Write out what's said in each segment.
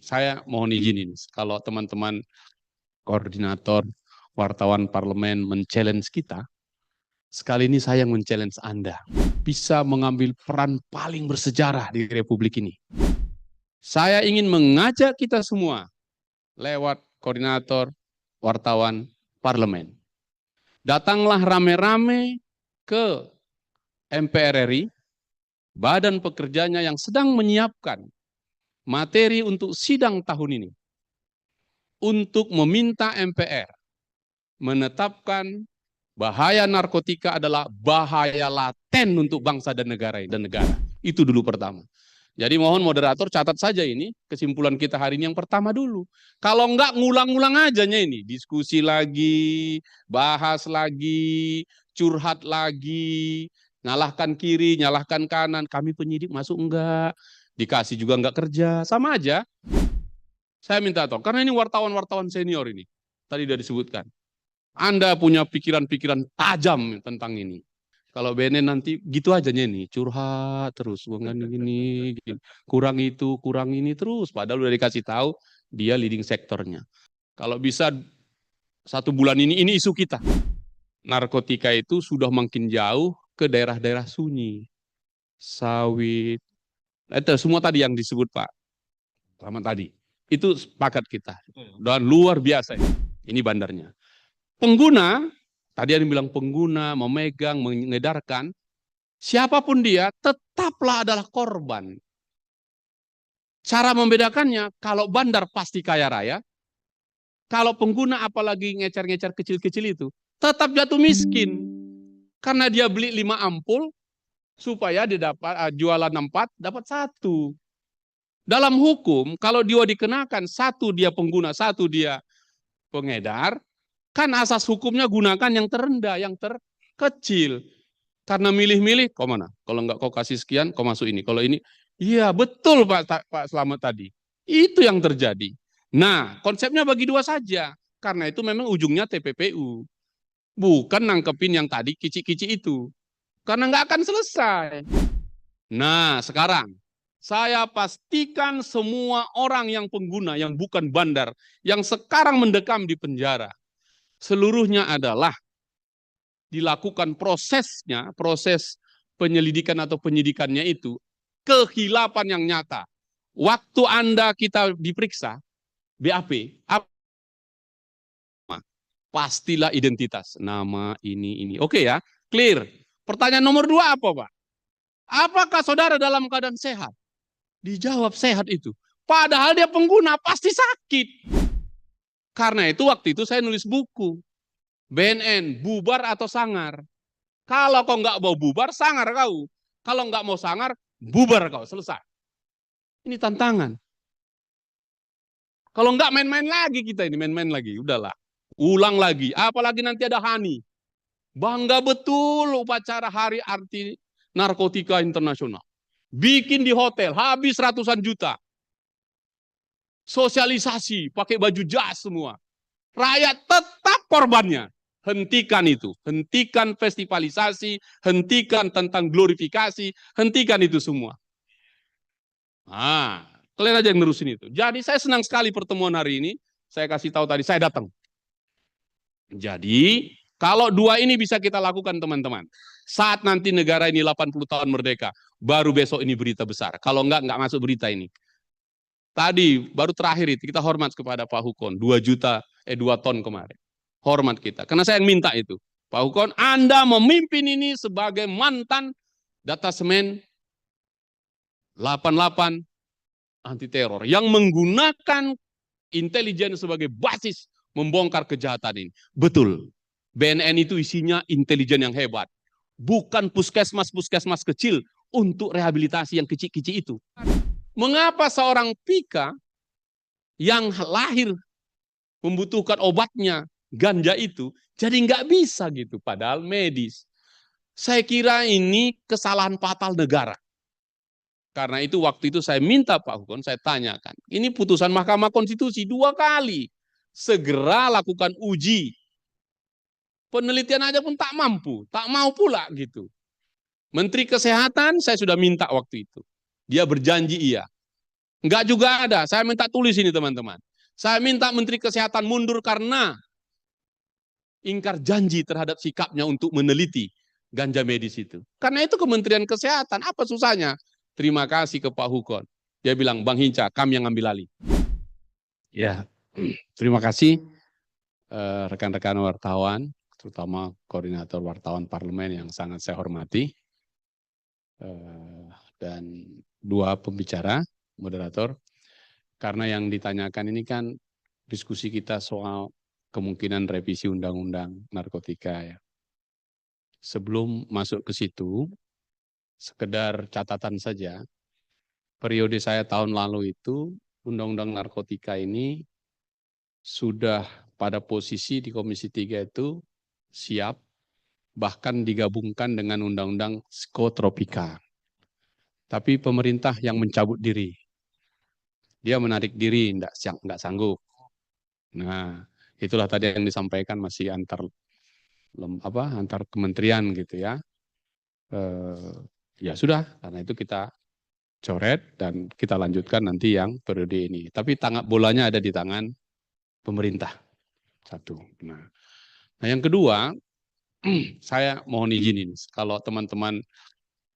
saya mohon izin ini, kalau teman-teman koordinator wartawan parlemen men-challenge kita, sekali ini saya yang men-challenge Anda. Bisa mengambil peran paling bersejarah di Republik ini. Saya ingin mengajak kita semua lewat koordinator wartawan parlemen. Datanglah rame-rame ke MPR RI, badan pekerjanya yang sedang menyiapkan materi untuk sidang tahun ini, untuk meminta MPR menetapkan bahaya narkotika adalah bahaya laten untuk bangsa dan negara. Itu dulu pertama. Jadi mohon moderator catat saja ini kesimpulan kita hari ini yang pertama dulu. Kalau enggak ngulang-ngulang ajanya ini, diskusi lagi, bahas lagi, curhat lagi, nyalahkan kiri, nyalahkan kanan, kami penyidik masuk enggak, dikasih juga enggak kerja, sama aja. Saya minta tolong, karena ini wartawan-wartawan senior ini, tadi sudah disebutkan. Anda punya pikiran-pikiran tajam tentang ini. Kalau BNN nanti gitu aja nih, curhat terus, gini, kurang itu, kurang ini terus. Padahal udah dikasih tahu dia leading sektornya. Kalau bisa 1 bulan ini isu kita. Narkotika itu sudah makin jauh ke daerah-daerah sunyi, sawit, itu semua tadi yang disebut Pak Rahmat tadi. Itu sepakat kita. Dan luar biasa ini bandarnya. Pengguna, tadi ada yang bilang pengguna, memegang, mengedarkan, siapapun dia tetaplah adalah korban. Cara membedakannya, kalau bandar pasti kaya raya, kalau pengguna apalagi ngecer-ngecer kecil-kecil itu, tetap jatuh miskin. Karena dia beli 5 ampul, supaya dia dapat jualan 4, dapat 1. Dalam hukum, kalau dia dikenakan 1 dia pengguna, 1 dia pengedar, kan asas hukumnya gunakan yang terendah, yang terkecil. Karena milih-milih, kau mana? Kalau enggak kau kasih sekian, kau masuk ini. Kalau ini, iya betul Pak Slamet tadi. Itu yang terjadi. Nah, konsepnya bagi 2 saja. Karena itu memang ujungnya TPPU. Bukan nangkepin yang tadi kicik-kicik itu. Karena enggak akan selesai. Nah, sekarang saya pastikan semua orang yang pengguna, yang bukan bandar, yang sekarang mendekam di penjara, seluruhnya adalah dilakukan prosesnya, proses penyelidikan atau penyidikannya itu, kehilapan yang nyata. Waktu Anda kita diperiksa, BAP, pastilah identitas. Nama, ini. Oke ya, clear. Pertanyaan nomor 2 apa Pak? Apakah saudara dalam keadaan sehat? Dijawab sehat itu. Padahal dia pengguna, pasti sakit. Karena itu waktu itu saya nulis buku. BNN, bubar atau sangar. Kalau kau nggak mau bubar, sangar kau. Kalau nggak mau sangar, bubar kau. Selesai. Ini tantangan. Kalau nggak main-main lagi kita ini, main-main lagi. Udahlah. Ulang lagi. Apalagi nanti ada Hani. Bangga betul upacara Hari Anti Narkotika Internasional. Bikin di hotel, habis ratusan juta. Sosialisasi, pakai baju jas semua. Rakyat tetap korbannya. Hentikan itu. Hentikan festivalisasi, hentikan tentang glorifikasi, hentikan itu semua. Nah, kalian aja yang nerusin itu. Jadi saya senang sekali pertemuan hari ini. Saya kasih tahu tadi, saya datang. Jadi, kalau 2 ini bisa kita lakukan teman-teman. Saat nanti negara ini 80 tahun merdeka, baru besok ini berita besar. Kalau enggak masuk berita ini. Tadi baru terakhir itu kita hormat kepada Pak Hukon 2 ton kemarin. Hormat kita. Karena saya yang minta itu. Pak Hukon, Anda memimpin ini sebagai mantan datasemen 88 anti teror yang menggunakan intelijen sebagai basis membongkar kejahatan ini. Betul. BNN itu isinya intelijen yang hebat. Bukan puskesmas kecil untuk rehabilitasi yang kecil-kecil itu. Mengapa seorang Pika yang lahir membutuhkan obatnya ganja itu jadi nggak bisa gitu, padahal medis. Saya kira ini kesalahan fatal negara. Karena itu waktu itu saya minta Pak Hukon, saya tanyakan, ini putusan Mahkamah Konstitusi 2 kali, segera lakukan uji. Penelitian aja pun tak mampu, tak mau pula gitu. Menteri Kesehatan saya sudah minta waktu itu. Dia berjanji iya. Enggak juga ada. Saya minta tulis ini teman-teman. Saya minta Menteri Kesehatan mundur karena ingkar janji terhadap sikapnya untuk meneliti ganja medis itu. Karena itu Kementerian Kesehatan, apa susahnya? Terima kasih ke Pak Hukon. Dia bilang, Bang Hinca, kami yang ambil alih. Ya, terima kasih rekan-rekan wartawan, terutama koordinator wartawan parlemen yang sangat saya hormati, dan dua pembicara, moderator, karena yang ditanyakan ini kan diskusi kita soal kemungkinan revisi undang-undang narkotika ya. Sebelum masuk ke situ, sekedar catatan saja, periode saya tahun lalu itu, undang-undang narkotika ini sudah pada posisi di Komisi 3 itu siap, bahkan digabungkan dengan undang-undang psikotropika. Tapi pemerintah yang mencabut diri. Dia menarik diri, enggak sanggup. Nah, itulah tadi yang disampaikan masih antar kementerian gitu ya. Ya sudah, karena itu kita coret dan kita lanjutkan nanti yang periode ini. Tapi bolanya ada di tangan pemerintah. Satu. Nah yang kedua, saya mohon izin ini, kalau teman-teman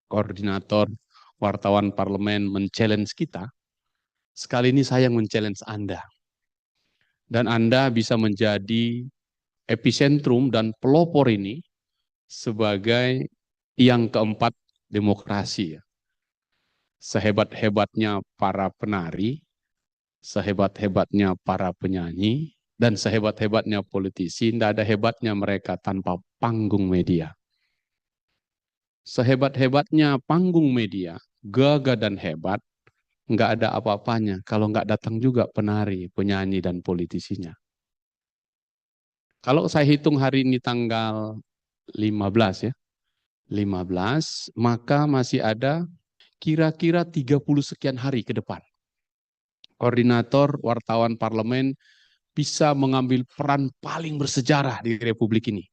koordinator wartawan parlemen men-challenge kita, sekali ini saya yang men-challenge Anda. Dan Anda bisa menjadi epicentrum dan pelopor ini sebagai yang keempat demokrasi. Sehebat-hebatnya para penari, sehebat-hebatnya para penyanyi, dan sehebat-hebatnya politisi, tidak ada hebatnya mereka tanpa panggung media. Sehebat-hebatnya panggung media, gagah dan hebat, nggak ada apa-apanya kalau nggak datang juga penari, penyanyi, dan politisinya. Kalau saya hitung hari ini tanggal 15 ya, 15, maka masih ada kira-kira 30 sekian hari ke depan. Koordinator wartawan parlemen bisa mengambil peran paling bersejarah di Republik ini.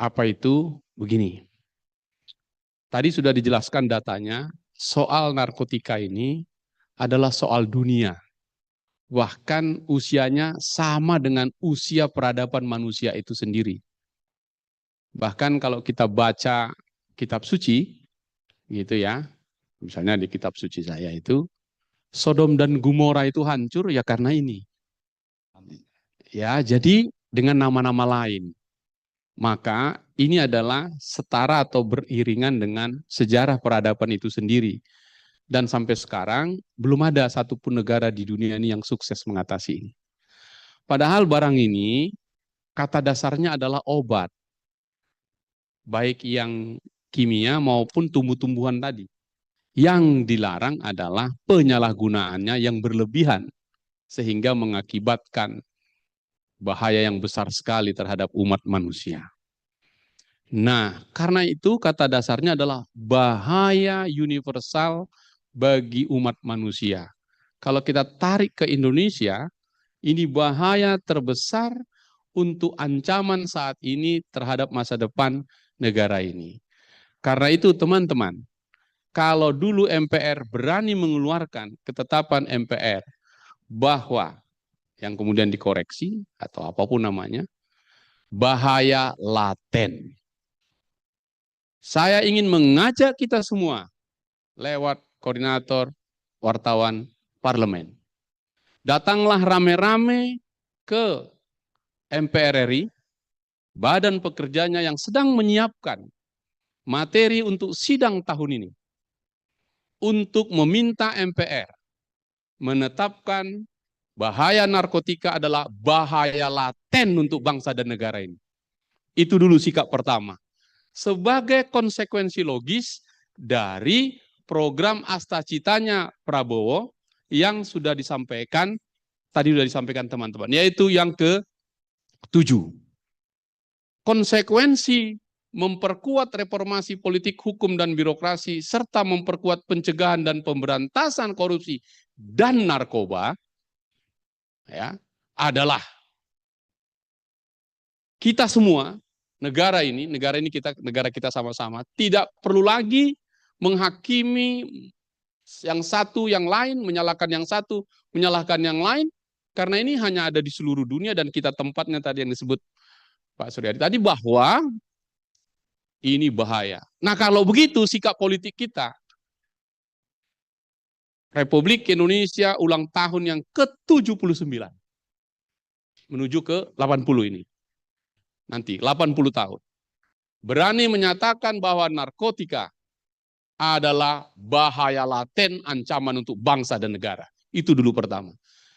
Apa itu? Begini. Tadi sudah dijelaskan datanya, soal narkotika ini adalah soal dunia. Bahkan usianya sama dengan usia peradaban manusia itu sendiri. Bahkan kalau kita baca kitab suci, gitu ya, misalnya di kitab suci saya itu, Sodom dan Gomora itu hancur ya karena ini. Ya, jadi dengan nama-nama lain. Maka ini adalah setara atau beriringan dengan sejarah peradaban itu sendiri. Dan sampai sekarang belum ada satupun negara di dunia ini yang sukses mengatasi ini. Padahal barang ini kata dasarnya adalah obat. Baik yang kimia maupun tumbuh-tumbuhan tadi. Yang dilarang adalah penyalahgunaannya yang berlebihan. Sehingga mengakibatkan bahaya yang besar sekali terhadap umat manusia. Nah, karena itu kata dasarnya adalah bahaya universal bagi umat manusia. Kalau kita tarik ke Indonesia, ini bahaya terbesar untuk ancaman saat ini terhadap masa depan negara ini. Karena itu teman-teman, kalau dulu MPR berani mengeluarkan ketetapan MPR bahwa yang kemudian dikoreksi atau apapun namanya, bahaya laten. Saya ingin mengajak kita semua lewat koordinator wartawan parlemen. Datanglah rame-rame ke MPR RI, badan pekerjanya yang sedang menyiapkan materi untuk sidang tahun ini. Untuk meminta MPR menetapkan bahaya narkotika adalah bahaya laten untuk bangsa dan negara ini. Itu dulu sikap pertama. Sebagai konsekuensi logis dari program Astacitanya Prabowo yang sudah disampaikan, tadi sudah disampaikan teman-teman, yaitu yang ke-7. Konsekuensi memperkuat reformasi politik, hukum, dan birokrasi, serta memperkuat pencegahan dan pemberantasan korupsi dan narkoba, ya, adalah kita semua, negara ini negara kita sama-sama tidak perlu lagi menghakimi Yang satu yang lain, menyalahkan yang satu, menyalahkan yang lain, karena ini hanya ada di seluruh dunia dan kita tempatnya tadi yang disebut Pak Suryadi tadi bahwa ini bahaya. Nah kalau begitu sikap politik kita, Republik Indonesia ulang tahun yang ke-79, menuju ke 80 ini, nanti 80 tahun. Berani menyatakan bahwa narkotika adalah bahaya laten ancaman untuk bangsa dan negara. Itu dulu pertama.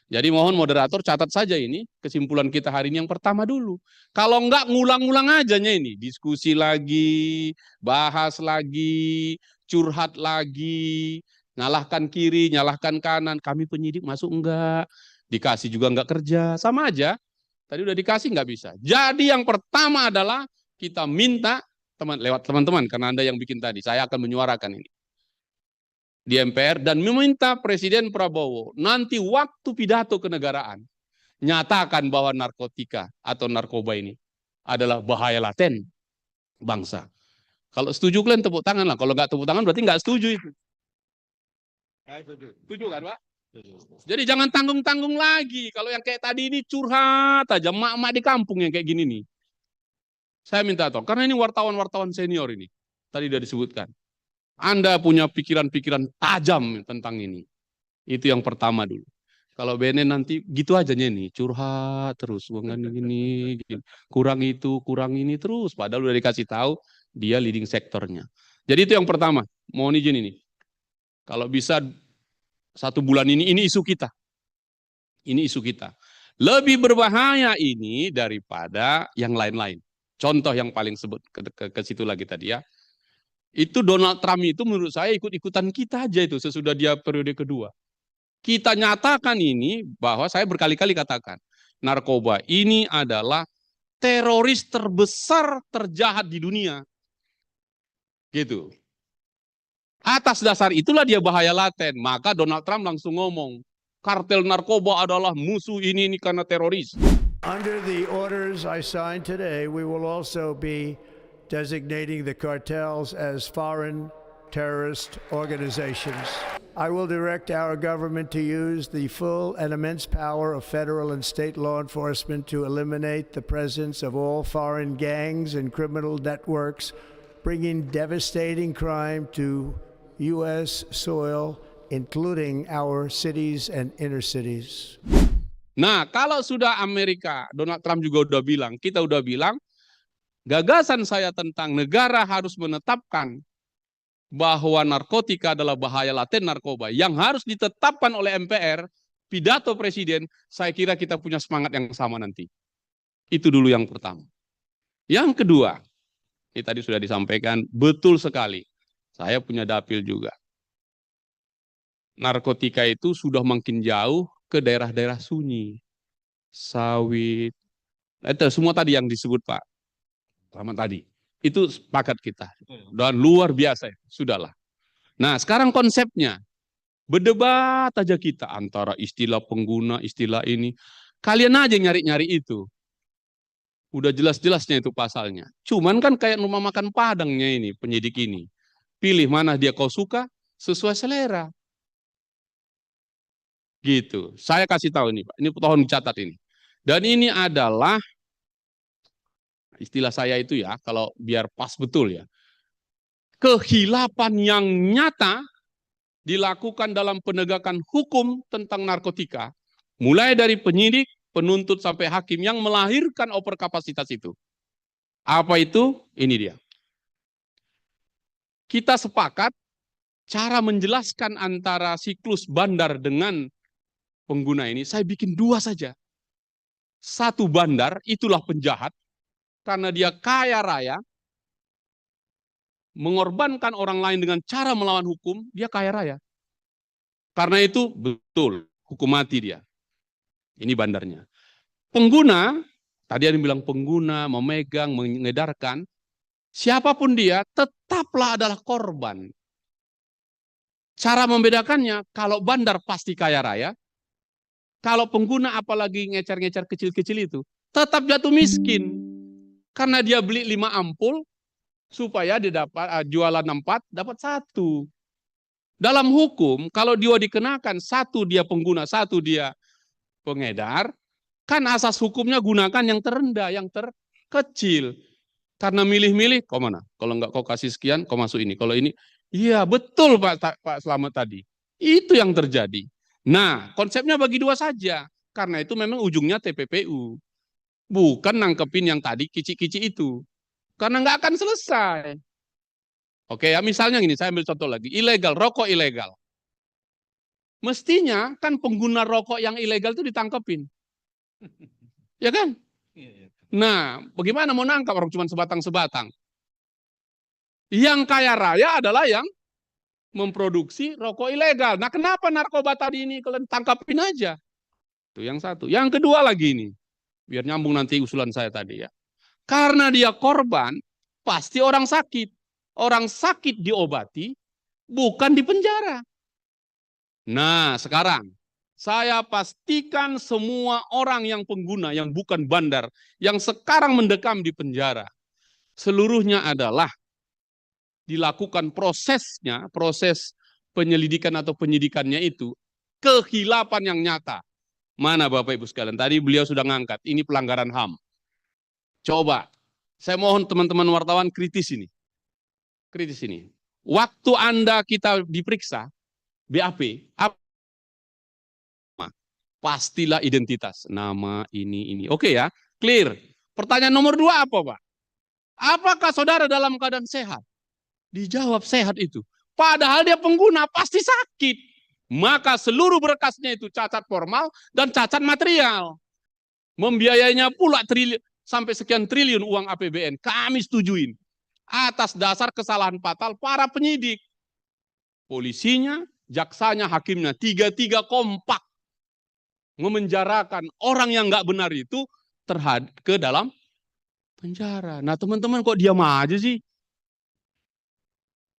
Jadi mohon moderator catat saja ini kesimpulan kita hari ini yang pertama dulu. Kalau enggak ngulang-ngulang ajanya ini, diskusi lagi, bahas lagi, curhat lagi, nyalahkan kiri, nyalahkan kanan, kami penyidik masuk enggak, dikasih juga enggak kerja, sama aja. Tadi udah dikasih enggak bisa. Jadi yang pertama adalah kita minta lewat teman-teman, karena Anda yang bikin tadi, saya akan menyuarakan ini di MPR dan meminta Presiden Prabowo nanti waktu pidato kenegaraan nyatakan bahwa narkotika atau narkoba ini adalah bahaya laten bangsa. Kalau setuju kalian tepuk tangan lah, kalau nggak tepuk tangan berarti nggak setuju itu. Setuju kan Pak? Jadi jangan tanggung-tanggung lagi. Kalau yang kayak tadi ini curhat aja, mak-mak di kampung yang kayak gini nih. Saya minta tolong, karena ini wartawan-wartawan senior ini, tadi sudah disebutkan. Anda punya pikiran-pikiran tajam tentang ini. Itu yang pertama dulu. Kalau BNN nanti gitu aja nih, curhat terus, gini, kurang itu, kurang ini terus. Padahal udah dikasih tahu dia leading sektornya. Jadi itu yang pertama. Mohon izin ini. Kalau bisa 1 bulan ini isu kita. Ini isu kita. Lebih berbahaya ini daripada yang lain-lain. Contoh yang paling sebut ke situ lagi tadi ya. Itu Donald Trump itu menurut saya ikut-ikutan kita aja itu sesudah dia periode kedua. Kita nyatakan ini bahwa saya berkali-kali katakan, narkoba ini adalah teroris terbesar terjahat di dunia. Gitu. Atas dasar itulah dia bahaya laten. Maka Donald Trump langsung ngomong, kartel narkoba adalah musuh ini karena teroris. Under the orders I signed today, we will also be designating the cartels as foreign terrorist organizations. I will direct our government to use the full and immense power of federal and state law enforcement to eliminate the presence of all foreign gangs and criminal networks, bringing devastating crime to U.S. soil, including our cities and inner cities. Nah, kalau sudah Amerika, Donald Trump juga udah bilang, kita udah bilang, gagasan saya tentang negara harus menetapkan bahwa narkotika adalah bahaya laten narkoba yang harus ditetapkan oleh MPR, pidato Presiden, saya kira kita punya semangat yang sama nanti. Itu dulu yang pertama. Yang kedua, ini tadi sudah disampaikan, betul sekali. Saya punya dapil juga. Narkotika itu sudah makin jauh ke daerah-daerah sunyi. Sawit, itu semua tadi yang disebut Pak sama tadi. Itu sepakat kita. Dan luar biasa, sudahlah. Nah, sekarang konsepnya. Berdebat aja kita antara istilah pengguna, istilah ini. Kalian aja nyari-nyari itu. Udah jelas-jelasnya itu pasalnya. Cuman kan kayak rumah makan Padangnya ini, penyidik ini. Pilih mana dia kau suka, sesuai selera. Gitu. Saya kasih tahu ini, Pak. Ini tolong dicatat ini. Dan ini adalah istilah saya itu ya, kalau biar pas betul ya. Kehilapan yang nyata dilakukan dalam penegakan hukum tentang narkotika, mulai dari penyidik, penuntut sampai hakim yang melahirkan overkapasitas itu. Apa itu? Ini dia. Kita sepakat cara menjelaskan antara siklus bandar dengan pengguna ini, saya bikin 2 saja. 1 bandar, itulah penjahat, karena dia kaya raya, mengorbankan orang lain dengan cara melawan hukum, dia kaya raya. Karena itu betul, hukum mati dia. Ini bandarnya. Pengguna, tadi ada yang bilang pengguna, memegang, mengedarkan, siapapun dia tetaplah adalah korban. Cara membedakannya, kalau bandar pasti kaya raya, kalau pengguna apalagi ngecer-ngecer kecil-kecil itu, tetap jatuh miskin. Karena dia beli 5 ampul, supaya dia dapat jualan 4, dapat 1. Dalam hukum, kalau dia dikenakan, satu dia pengguna, satu dia pengedar, kan asas hukumnya gunakan yang terendah, yang terkecil. Karena milih-milih, kau mana? Kalau enggak kau kasih sekian, kau masuk ini. Kalau ini, iya betul Pak Slamet tadi. Itu yang terjadi. Nah, konsepnya bagi dua saja. Karena itu memang ujungnya TPPU. Bukan nangkepin yang tadi kicik-kicik itu. Karena nggak akan selesai. Oke ya, misalnya gini, saya ambil contoh lagi. Ilegal, rokok ilegal. Mestinya kan pengguna rokok yang ilegal itu ditangkepin. Ya kan? Nah, bagaimana mau nangkap orang cuma sebatang-sebatang? Yang kaya raya adalah yang memproduksi rokok ilegal. Nah, kenapa narkoba tadi ini kalian tangkapin aja? Itu yang satu. Yang kedua lagi ini, biar nyambung nanti usulan saya tadi ya. Karena dia korban, pasti orang sakit. Orang sakit diobati, bukan di penjara. Nah, sekarang saya pastikan semua orang yang pengguna, yang bukan bandar, yang sekarang mendekam di penjara, seluruhnya adalah dilakukan prosesnya, proses penyelidikan atau penyidikannya itu, kehilapan yang nyata. Mana Bapak Ibu sekalian? Tadi beliau sudah ngangkat, ini pelanggaran HAM. Coba, saya mohon teman-teman wartawan kritis ini. Kritis ini. Waktu Anda kita diperiksa, BAP, pastilah identitas. Nama, ini. Oke ya, clear. Pertanyaan nomor 2 apa Pak? Apakah saudara dalam keadaan sehat? Dijawab sehat itu. Padahal dia pengguna, pasti sakit. Maka seluruh berkasnya itu cacat formal dan cacat material. Membiayainya pula sampai sekian triliun uang APBN. Kami setujuin. Atas dasar kesalahan fatal para penyidik. Polisinya, jaksanya, hakimnya. Tiga-tiga kompak. Memenjarakan orang yang nggak benar itu ke dalam penjara. Nah teman-teman kok diam aja sih?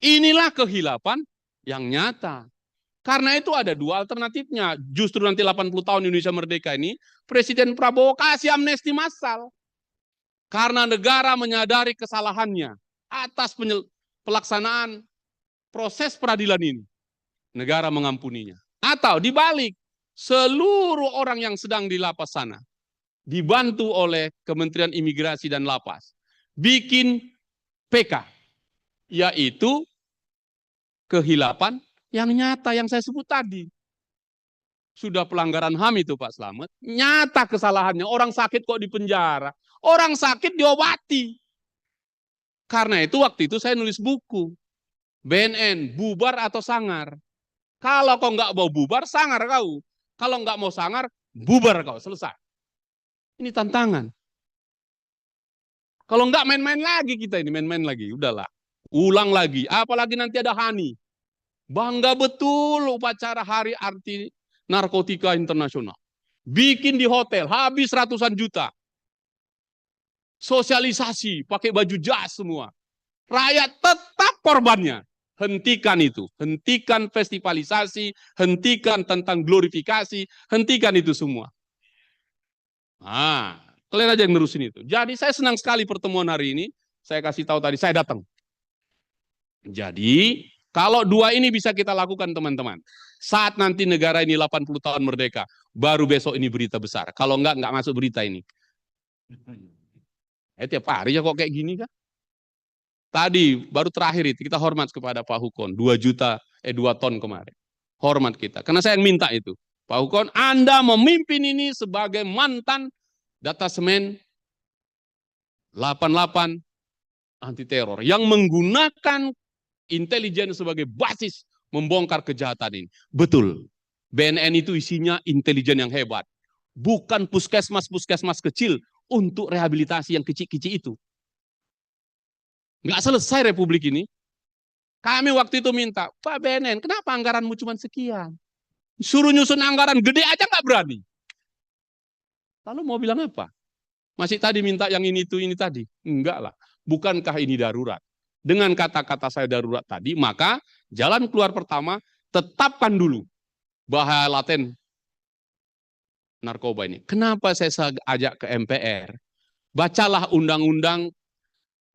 Inilah kehilapan yang nyata. Karena itu ada dua alternatifnya. Justru nanti 80 tahun Indonesia merdeka ini, Presiden Prabowo kasih amnesti massal. Karena negara menyadari kesalahannya atas pelaksanaan proses peradilan ini. Negara mengampuninya. Atau dibalik, seluruh orang yang sedang di lapas sana, dibantu oleh Kementerian Imigrasi dan Lapas, bikin PK, yaitu kehilapan yang nyata yang saya sebut tadi. Sudah pelanggaran HAM itu Pak Slamet, nyata kesalahannya, orang sakit kok di penjara, orang sakit diobati. Karena itu waktu itu saya nulis buku, BNN, bubar atau sangar. Kalau kau nggak mau bubar, sangar kau. Kalau nggak mau sangar, bubar kau, selesai. Ini tantangan. Kalau nggak main-main lagi kita ini, main-main lagi, udahlah. Ulang lagi, apalagi nanti ada Hani. Bangga betul upacara Hari Anti Narkotika Internasional. Bikin di hotel, habis ratusan juta. Sosialisasi, pakai baju jas semua. Rakyat tetap korbannya. Hentikan itu. Hentikan festivalisasi, hentikan tentang glorifikasi, hentikan itu semua. Nah, kalian aja yang nerusin itu. Jadi saya senang sekali pertemuan hari ini. Saya kasih tahu tadi, saya datang. Jadi, kalau dua ini bisa kita lakukan teman-teman. Saat nanti negara ini 80 tahun merdeka, baru besok ini berita besar. Kalau enggak masuk berita ini. Tiap hari ya kok kayak gini kan? Tadi baru terakhir itu kita hormat kepada Pak Hukon 2 ton kemarin. Hormat kita. Karena saya yang minta itu. Pak Hukon, Anda memimpin ini sebagai mantan datasemen 88 anti teror yang menggunakan intelijen sebagai basis membongkar kejahatan ini. Betul. BNN itu isinya intelijen yang hebat. Bukan puskesmas kecil untuk rehabilitasi yang kecil-kecil itu. Nggak selesai republik ini. Kami waktu itu minta, Pak BNN, kenapa anggaranmu cuma sekian? Suruh nyusun anggaran gede aja nggak berani. Lalu mau bilang apa? Masih tadi minta yang ini tadi. Enggak lah. Bukankah ini darurat? Dengan kata-kata saya darurat tadi, maka jalan keluar pertama, tetapkan dulu bahaya laten narkoba ini. Kenapa saya ajak ke MPR? Bacalah undang-undang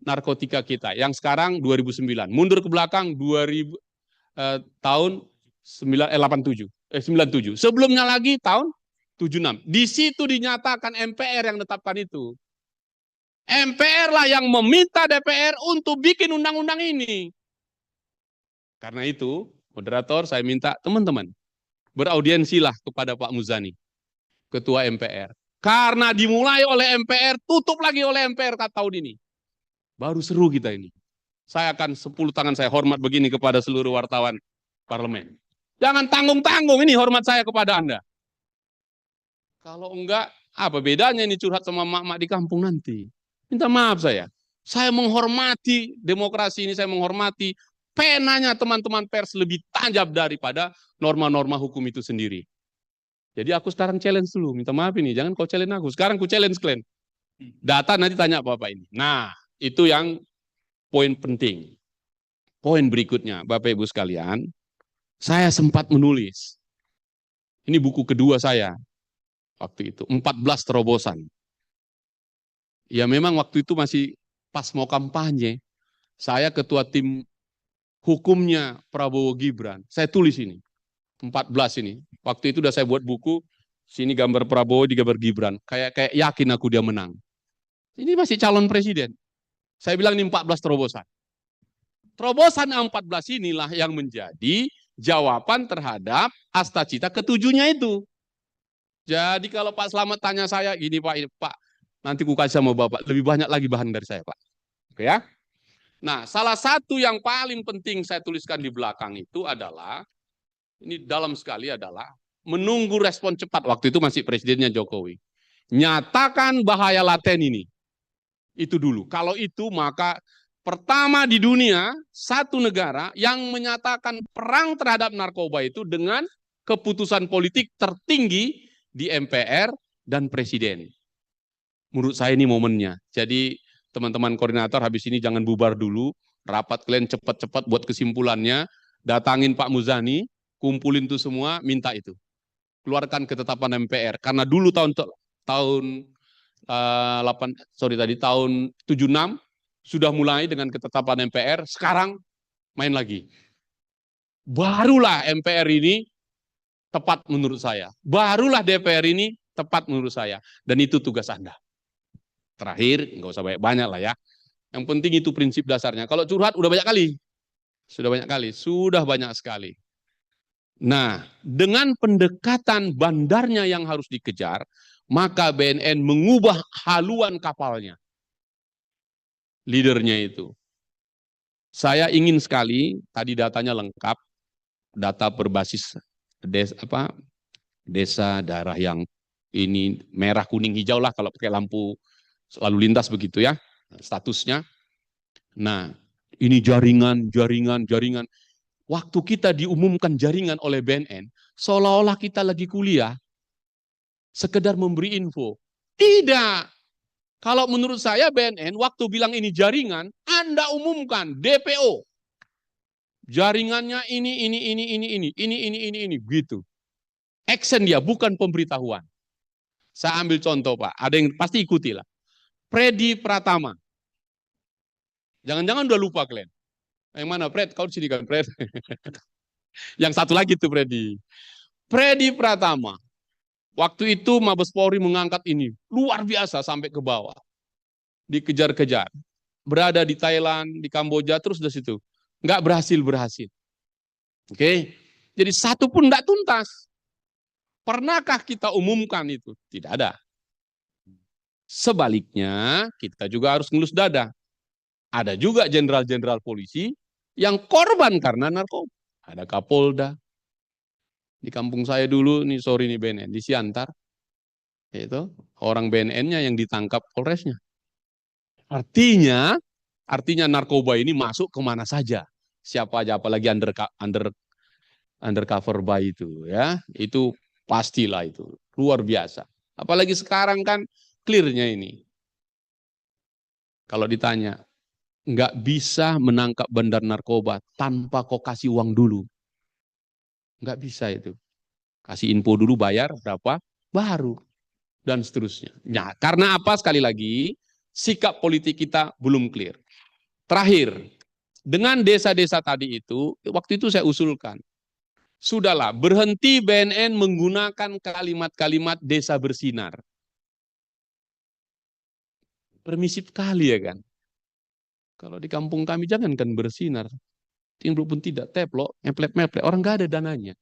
narkotika kita yang sekarang 2009. Mundur ke belakang tahun 97. Sebelumnya lagi tahun 76. Di situ dinyatakan MPR yang menetapkan itu. MPR lah yang meminta DPR untuk bikin undang-undang ini. Karena itu, moderator, saya minta teman-teman beraudiensilah kepada Pak Muzani, Ketua MPR. Karena dimulai oleh MPR, tutup lagi oleh MPR tahun ini. Baru seru kita ini. Saya akan 10 tangan saya hormat begini kepada seluruh wartawan parlemen. Jangan tanggung-tanggung, ini hormat saya kepada Anda. Kalau enggak, apa bedanya ini curhat sama mak-mak di kampung nanti? Minta maaf saya. Saya menghormati demokrasi ini, saya menghormati penanya teman-teman pers lebih tajam daripada norma-norma hukum itu sendiri. Jadi aku sekarang challenge dulu, minta maaf ini, jangan kau challenge aku. Sekarang ku challenge kalian. Data nanti tanya apa-apa ini. Nah, itu yang poin penting. Poin berikutnya, Bapak Ibu sekalian, saya sempat menulis. Ini buku kedua saya waktu itu, 14 terobosan. Ya memang waktu itu masih pas mau kampanye. Saya ketua tim hukumnya Prabowo Gibran. Saya tulis ini, 14 ini. Waktu itu udah saya buat buku, sini gambar Prabowo, di gambar Gibran. Kayak yakin aku dia menang. Ini masih calon presiden. Saya bilang ini 14 terobosan. Terobosan 14 inilah yang menjadi jawaban terhadap asta cita ketujuhnya itu. Jadi kalau Pak Slamet tanya saya, gini Pak, nanti ku kasih sama Bapak, lebih banyak lagi bahan dari saya Pak. Oke ya. Nah, salah satu yang paling penting saya tuliskan di belakang itu adalah, ini dalam sekali adalah, menunggu respon cepat. Waktu itu masih presidennya Jokowi. Nyatakan bahaya laten ini. Itu dulu. Kalau itu maka pertama di dunia, satu negara yang menyatakan perang terhadap narkoba itu dengan keputusan politik tertinggi di MPR dan Presiden. Menurut saya ini momennya. Jadi teman-teman koordinator habis ini jangan bubar dulu, rapat kalian cepat-cepat buat kesimpulannya, datangin Pak Muzani, kumpulin itu semua, minta itu. Keluarkan ketetapan MPR. Karena dulu tahun 76 sudah mulai dengan ketetapan MPR, sekarang main lagi. Barulah MPR ini tepat menurut saya. Barulah DPR ini tepat menurut saya. Dan itu tugas Anda. Terakhir, nggak usah banyak-banyak lah ya. Yang penting itu prinsip dasarnya. Kalau curhat udah banyak kali. Sudah banyak sekali. Nah, dengan pendekatan bandarnya yang harus dikejar, maka BNN mengubah haluan kapalnya. Leadernya itu. Saya ingin sekali, tadi datanya lengkap, data berbasis desa, daerah yang ini merah, kuning, hijau lah kalau pakai lampu lalu lintas begitu ya, statusnya. Nah, ini jaringan. Waktu kita diumumkan jaringan oleh BNN, seolah-olah kita lagi kuliah, sekedar memberi info. Tidak. Kalau menurut saya BNN waktu bilang ini jaringan, Anda umumkan DPO. Jaringannya ini, gitu. Action dia, bukan pemberitahuan. Saya ambil contoh Pak, ada yang pasti ikutilah. Freddy Pratama. Jangan-jangan udah lupa kalian. Yang mana Fred? Kau di sini kan Fred. Yang satu lagi tuh Freddy. Freddy Pratama. Waktu itu Mabes Polri mengangkat ini luar biasa sampai ke bawah, dikejar-kejar, berada di Thailand, di Kamboja, terus dari situ nggak berhasil. Oke, jadi satu pun nggak tuntas. Pernahkah kita umumkan itu? Tidak ada. Sebaliknya kita juga harus ngelus dada. Ada juga jenderal-jenderal polisi yang korban karena narkoba. Ada Kapolda. Di kampung saya dulu, nih sorry nih BNN, di Siantar, itu orang BNN-nya yang ditangkap Polresnya. Artinya narkoba ini masuk kemana saja, siapa aja, apalagi undercover by itu, ya, itu pastilah itu luar biasa. Apalagi sekarang kan clearnya ini, kalau ditanya, nggak bisa menangkap bandar narkoba tanpa kau kasih uang dulu. Nggak bisa itu. Kasih info dulu, bayar berapa, baru. Dan seterusnya. Nah, karena apa? Sekali lagi, sikap politik kita belum clear. Terakhir, Dengan desa-desa tadi itu, waktu itu saya usulkan, sudahlah berhenti BNN menggunakan kalimat-kalimat desa bersinar. Permisif kali ya kan. Kalau di kampung kami jangankan bersinar, timbul pun tidak teplok, meplek-meplek, orang nggak ada dananya.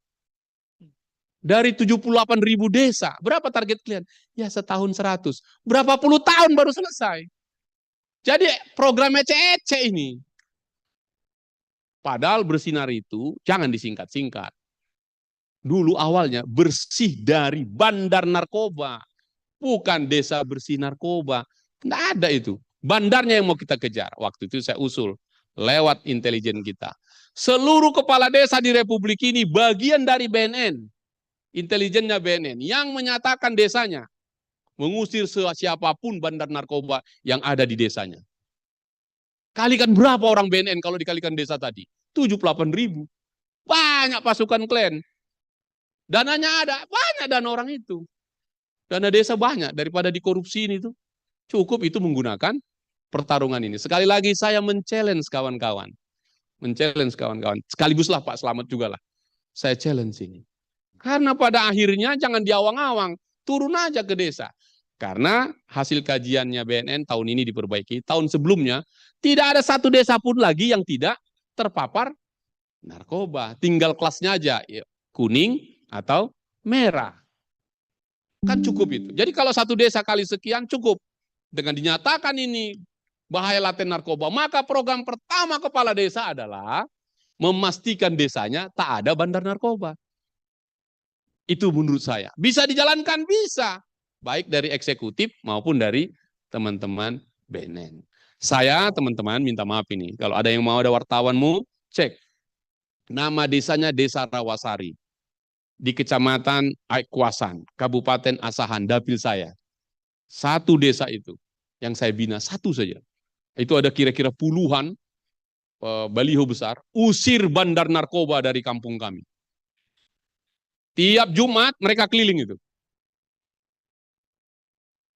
Dari 78.000 desa, berapa target kalian? Ya setahun 100. Berapa puluh tahun baru selesai. Jadi program ece-ece ini. Padahal bersinar itu jangan disingkat-singkat. Dulu awalnya bersih dari bandar narkoba. Bukan desa bersih narkoba. Tidak ada itu. Bandarnya yang mau kita kejar. Waktu itu saya usul lewat intelijen kita. Seluruh kepala desa di Republik ini bagian dari BNN. Intelijennya BNN yang menyatakan desanya mengusir siapapun bandar narkoba yang ada di desanya. Kalikan berapa orang BNN kalau dikalikan desa tadi? 78.000. Banyak pasukan klan. Dananya ada, banyak dana orang itu. Dana desa banyak daripada dikorupsi ini tuh. Cukup itu menggunakan pertarungan ini. Sekali lagi saya men-challenge kawan-kawan. Men-challenge kawan-kawan. Sekaliguslah Pak Slamet juga lah. Saya challenge ini. Karena pada akhirnya jangan diawang-awang. Turun aja ke desa. Karena hasil kajiannya BNN tahun ini diperbaiki. Tahun sebelumnya tidak ada satu desa pun lagi yang tidak terpapar narkoba. Tinggal kelasnya aja. Kuning atau merah. Kan cukup itu. Jadi kalau satu desa kali sekian cukup. Dengan dinyatakan ini bahaya laten narkoba, maka program pertama kepala desa adalah memastikan desanya tak ada bandar narkoba. Itu menurut saya. Bisa dijalankan? Bisa. Baik dari eksekutif maupun dari teman-teman BNN. Saya, teman-teman, minta maaf ini. Kalau ada yang mau, ada wartawanmu, cek. Nama desanya Desa Rawasari. Di Kecamatan Aikwasan, Kabupaten Asahan, dapil saya. Satu desa itu yang saya bina, satu saja. Itu ada kira-kira puluhan baliho besar, usir bandar narkoba dari kampung kami. Tiap Jumat mereka keliling itu.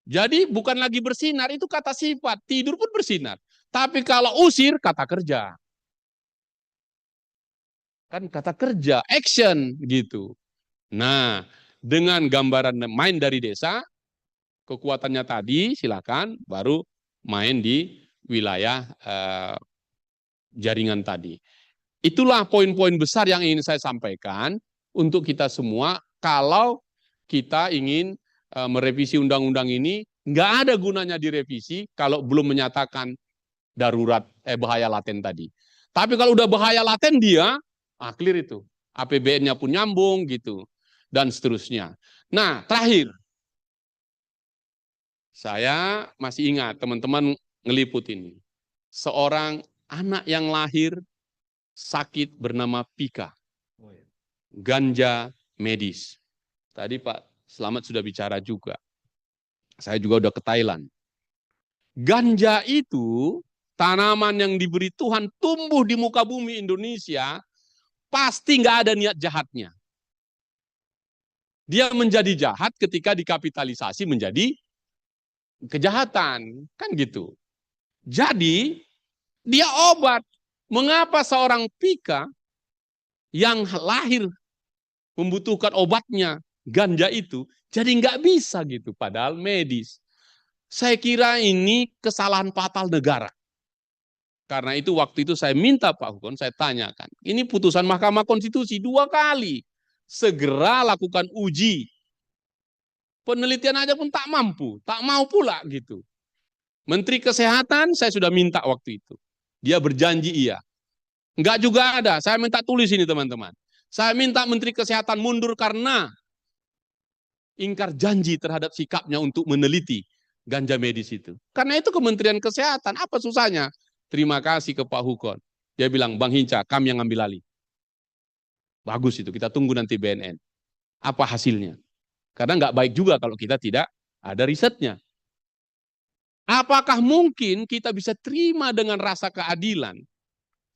Jadi bukan lagi bersinar, itu kata sifat. Tidur pun bersinar. Tapi kalau usir, kata kerja. Kan kata kerja, action gitu. Nah, dengan gambaran main dari desa, kekuatannya tadi silakan, baru main di wilayah jaringan tadi. Itulah poin-poin besar yang ingin saya sampaikan untuk kita semua. Kalau kita ingin merevisi undang-undang ini, nggak ada gunanya direvisi kalau belum menyatakan darurat bahaya laten tadi. Tapi kalau udah bahaya laten dia, clear itu. APBN-nya pun nyambung gitu dan seterusnya. Nah, terakhir, saya masih ingat teman-teman ngeliput ini. Seorang anak yang lahir sakit bernama Pika. Ganja medis. Tadi Pak Slamet sudah bicara juga. Saya juga udah ke Thailand. Ganja itu tanaman yang diberi Tuhan tumbuh di muka bumi Indonesia, pasti nggak ada niat jahatnya. Dia menjadi jahat ketika dikapitalisasi menjadi kejahatan, kan gitu. Jadi dia obat. Mengapa seorang Pika yang lahir membutuhkan obatnya ganja itu jadi nggak bisa gitu, padahal medis. Saya kira ini kesalahan fatal negara. Karena itu waktu itu saya minta Pak Hukon, saya tanyakan, ini putusan Mahkamah Konstitusi 2 kali, segera lakukan uji. Penelitian aja pun tak mampu, tak mau pula gitu. Menteri Kesehatan saya sudah minta waktu itu. Dia berjanji iya. Enggak juga ada, saya minta tulis ini teman-teman. Saya minta Menteri Kesehatan mundur karena ingkar janji terhadap sikapnya untuk meneliti ganja medis itu. Karena itu Kementerian Kesehatan, apa susahnya? Terima kasih ke Pak Hukon. Dia bilang, Bang Hinca, kami yang ambil alih. Bagus itu, kita tunggu nanti BNN. Apa hasilnya? Karena nggak baik juga kalau kita tidak ada risetnya. Apakah mungkin kita bisa terima dengan rasa keadilan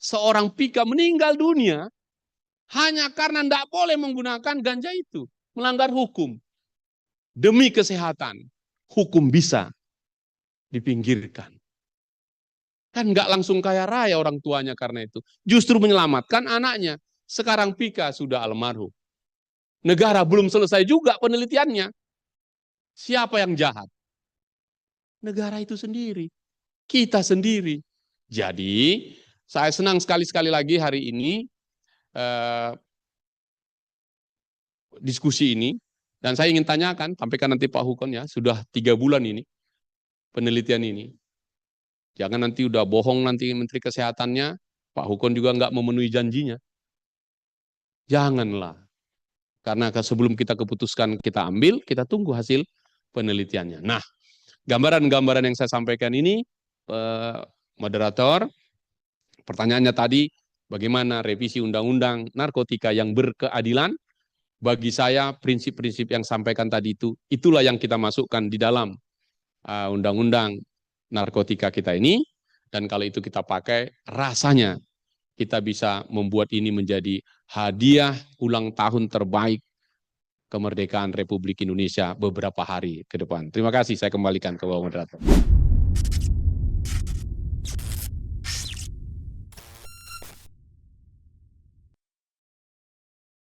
seorang Pika meninggal dunia hanya karena tidak boleh menggunakan ganja itu, melanggar hukum. Demi kesehatan, hukum bisa dipinggirkan. Kan nggak langsung kaya raya orang tuanya karena itu. Justru menyelamatkan anaknya. Sekarang Pika sudah almarhum. Negara belum selesai juga penelitiannya. Siapa yang jahat? Negara itu sendiri. Kita sendiri. Jadi, saya senang sekali lagi hari ini diskusi ini. Dan saya ingin tanyakan, sampaikan nanti Pak Hukon ya, sudah 3 bulan ini penelitian ini. Jangan nanti udah bohong nanti Menteri Kesehatannya, Pak Hukon juga nggak memenuhi janjinya. Janganlah. Karena sebelum kita keputuskan kita ambil, kita tunggu hasil penelitiannya. Nah, gambaran-gambaran yang saya sampaikan ini, moderator, pertanyaannya tadi, bagaimana revisi undang-undang narkotika yang berkeadilan? Bagi saya, prinsip-prinsip yang sampaikan tadi itu, itulah yang kita masukkan di dalam undang-undang narkotika kita ini. Dan kalau itu kita pakai, rasanya kita bisa membuat ini menjadi hadiah ulang tahun terbaik kemerdekaan Republik Indonesia beberapa hari ke depan. Terima kasih, saya kembalikan ke Bapak Moderator.